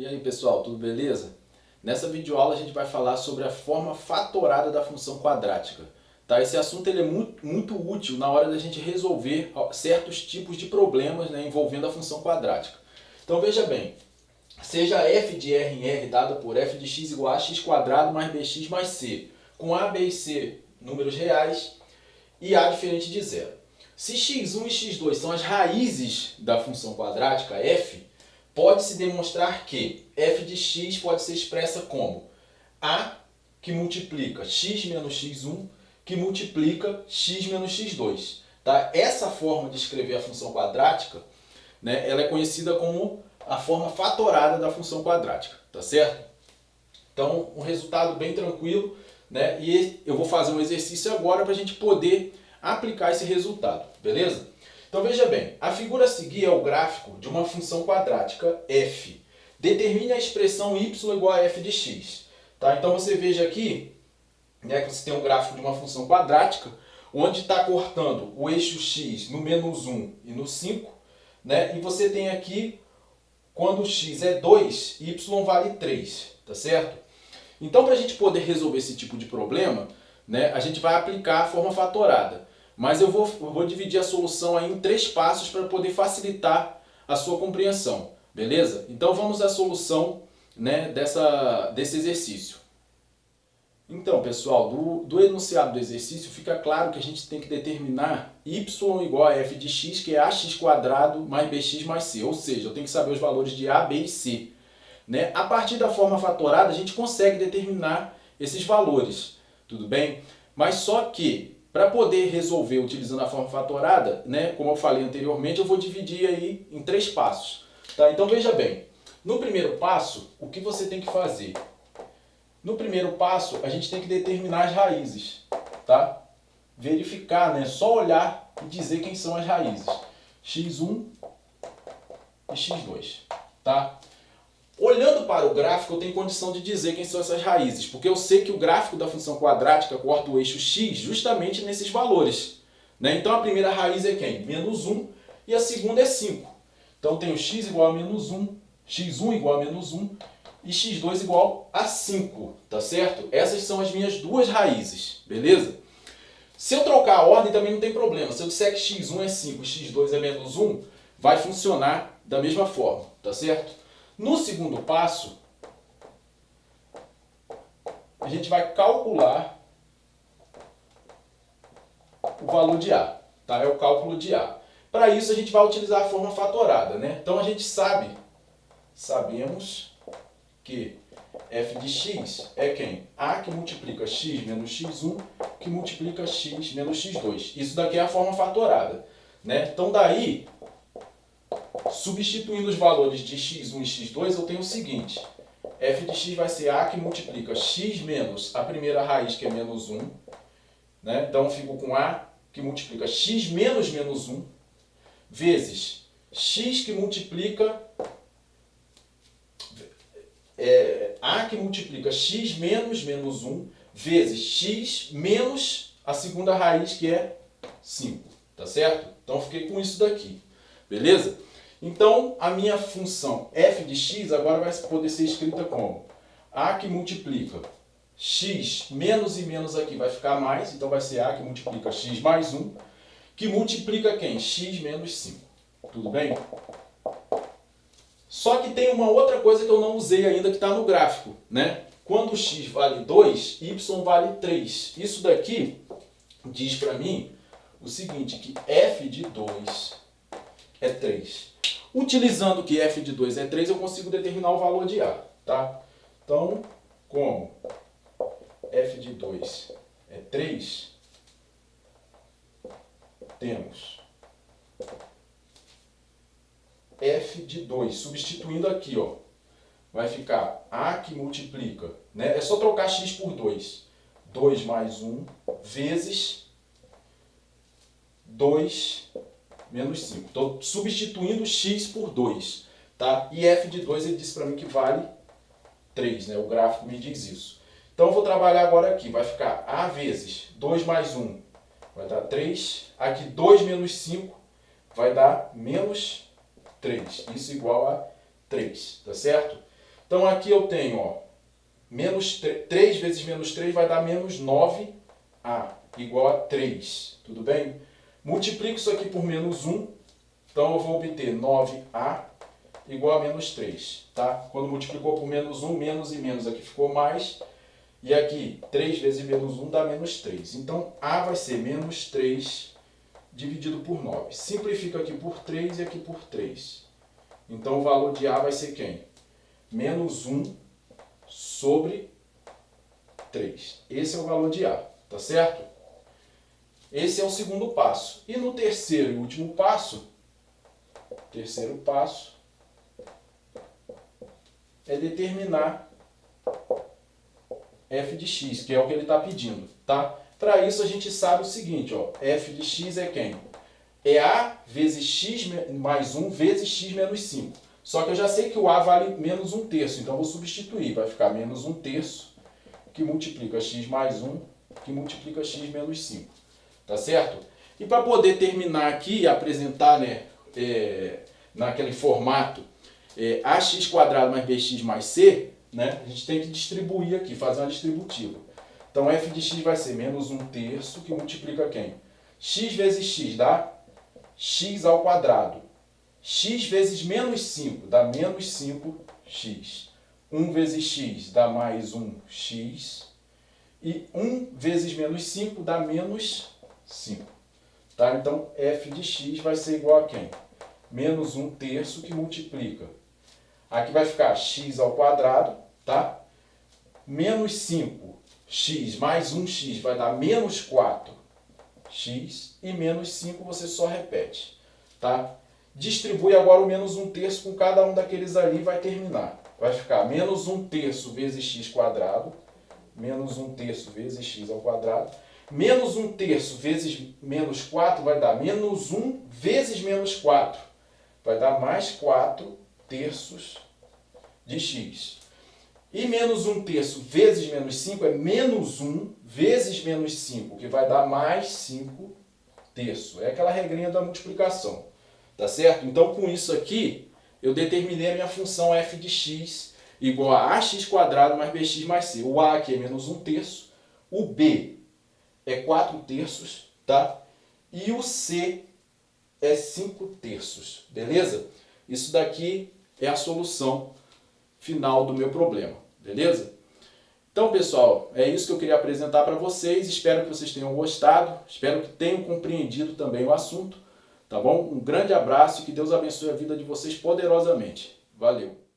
aí pessoal, tudo beleza? Nessa videoaula a gente vai falar sobre a forma fatorada da função quadrática. Tá? Esse assunto ele é muito útil na hora da gente resolver certos tipos de problemas, né, envolvendo a função quadrática. Então veja bem, seja f de r em r dada por f de x igual a x quadrado mais bx mais c, com a, b e c números reais e a diferente de zero. Se x1 e x2 são as raízes da função quadrática f, pode-se demonstrar que f de x pode ser expressa como a que multiplica x menos x1 que multiplica x menos x2. Tá? Essa forma de escrever a função quadrática, né, ela é conhecida como a forma fatorada da função quadrática. Tá certo? Então, um resultado bem tranquilo, né? E eu vou fazer um exercício agora para a gente poder aplicar esse resultado. Beleza? Então veja bem, a figura a seguir é o gráfico de uma função quadrática f. Determine a expressão y igual a f de x. Tá? Então você veja aqui, né, que você tem um gráfico de uma função quadrática, onde está cortando o eixo x no menos 1 e no 5, né? E você tem aqui, quando x é 2, y vale 3, tá certo? Então para a gente poder resolver esse tipo de problema, né, a gente vai aplicar a forma fatorada. Mas eu vou dividir a solução aí em 3 passos para poder facilitar a sua compreensão, beleza? Então vamos à solução, né, desse exercício. Então pessoal, do enunciado do exercício fica claro que a gente tem que determinar y igual a f de x, que é ax quadrado mais bx mais c. Ou seja, eu tenho que saber os valores de a, b e c. Né? A partir da forma fatorada a gente consegue determinar esses valores, tudo bem? Mas só que para poder resolver utilizando a forma fatorada, né, como eu falei anteriormente, eu vou dividir aí em 3 passos. Tá? Então veja bem, no primeiro passo, o que você tem que fazer? No primeiro passo, a gente tem que determinar as raízes. Tá? Verificar, né, só olhar e dizer quem são as raízes. x1 e x2. Tá? Olhando para o gráfico, eu tenho condição de dizer quem são essas raízes, porque eu sei que o gráfico da função quadrática corta o eixo x justamente nesses valores. Né? Então a primeira raiz é quem? Menos 1 e a segunda é 5. Então eu tenho x igual a menos 1, x1 igual a menos 1 e x2 igual a 5. Tá certo? Essas são as minhas duas raízes, beleza? Se eu trocar a ordem também não tem problema. Se eu disser que x1 é 5 e x2 é menos 1, vai funcionar da mesma forma, tá certo? No segundo passo, a gente vai calcular o valor de A. Tá? É o cálculo de A. Para isso, a gente vai utilizar a forma fatorada. Né? Então, a gente sabemos que f de x é quem? A que multiplica x menos x1 que multiplica x menos x2. Isso daqui é a forma fatorada. Né? Então, daí, substituindo os valores de x1 e x2, eu tenho o seguinte. F de x vai ser A que multiplica x menos a primeira raiz, que é menos 1. Né? Então, eu fico com A que multiplica x menos menos 1, vezes x que multiplica... A que multiplica x menos menos 1, vezes x menos a segunda raiz, que é 5. Tá certo? Então, eu fiquei com isso daqui. Beleza? Então, a minha função f de x agora vai poder ser escrita como A que multiplica x menos e menos aqui vai ficar mais, então vai ser A que multiplica x mais 1, que multiplica quem? X menos 5. Tudo bem? Só que tem uma outra coisa que eu não usei ainda que está no gráfico. Né? Quando x vale 2, y vale 3. Isso daqui diz para mim o seguinte, que f de 2 é 3. Utilizando que f de 2 é 3, eu consigo determinar o valor de A. Tá? Então, como f de 2 é 3, temos f de 2, substituindo aqui, ó, vai ficar A que multiplica, né? É só trocar x por 2. 2 mais 1 vezes 2 menos 5. Estou substituindo x por 2. Tá? E f de 2 ele disse para mim que vale 3. Né? O gráfico me diz isso. Então eu vou trabalhar agora aqui. Vai ficar A vezes 2 mais 1 vai dar 3. Aqui 2 menos 5 vai dar menos 3. Isso igual a 3. Tá certo? Então aqui eu tenho, ó, 3 vezes menos 3 vai dar menos 9A, igual a 3, tudo bem? Multiplico isso aqui por menos 1, então eu vou obter 9A igual a menos 3, tá? Quando multiplicou por menos 1, menos e menos aqui ficou mais, e aqui 3 vezes menos 1 dá menos 3. Então A vai ser menos 3 dividido por 9. Simplifica aqui por 3 e aqui por 3. Então o valor de A vai ser quem? Menos 1 sobre 3. Esse é o valor de A, tá certo? Esse é o segundo passo. E no terceiro e último passo, é determinar f de x, que é o que ele está pedindo, tá? Para isso a gente sabe o seguinte, ó, f de x é quem? É a vezes x mais 1 vezes x menos 5. Só que eu já sei que o a vale menos 1/3, então eu vou substituir. Vai ficar menos 1/3, que multiplica x mais 1, que multiplica x menos 5. Tá certo? E para poder terminar aqui e apresentar, né, naquele formato ax² mais bx mais c, né, a gente tem que distribuir aqui, fazer uma distributiva. Então f de x vai ser menos 1/3, que multiplica quem? X vezes x dá x ao quadrado. X vezes menos 5 dá menos 5x. 1 vezes x dá mais 1x. E 1 vezes menos 5 dá menos 5. Tá? Então f de x vai ser igual a quem? Menos 1/3, que multiplica. Aqui vai ficar x ao quadrado, tá? Menos 5x mais 1x vai dar menos 4x. E menos 5 você só repete, tá? Distribui agora o menos 1/3 com cada um daqueles ali e vai terminar. Vai ficar menos 1/3 vezes x², menos 1/3 vezes x ao quadrado. Menos 1/3 vezes menos 4 vai dar menos 1 vezes menos 4. Vai dar mais 4/3 de x. E menos 1/3 vezes menos 5 é menos 1 vezes menos 5, que vai dar mais 5/3. É aquela regrinha da multiplicação. Tá certo? Então, com isso aqui, eu determinei a minha função f de x igual a ax² mais bx mais c. O a aqui é menos 1/3, o b é 4/3, tá? E o c é 5/3, beleza? Isso daqui é a solução final do meu problema, beleza? Então, pessoal, é isso que eu queria apresentar para vocês. Espero que vocês tenham gostado, espero que tenham compreendido também o assunto. Tá bom? Um grande abraço e que Deus abençoe a vida de vocês poderosamente. Valeu!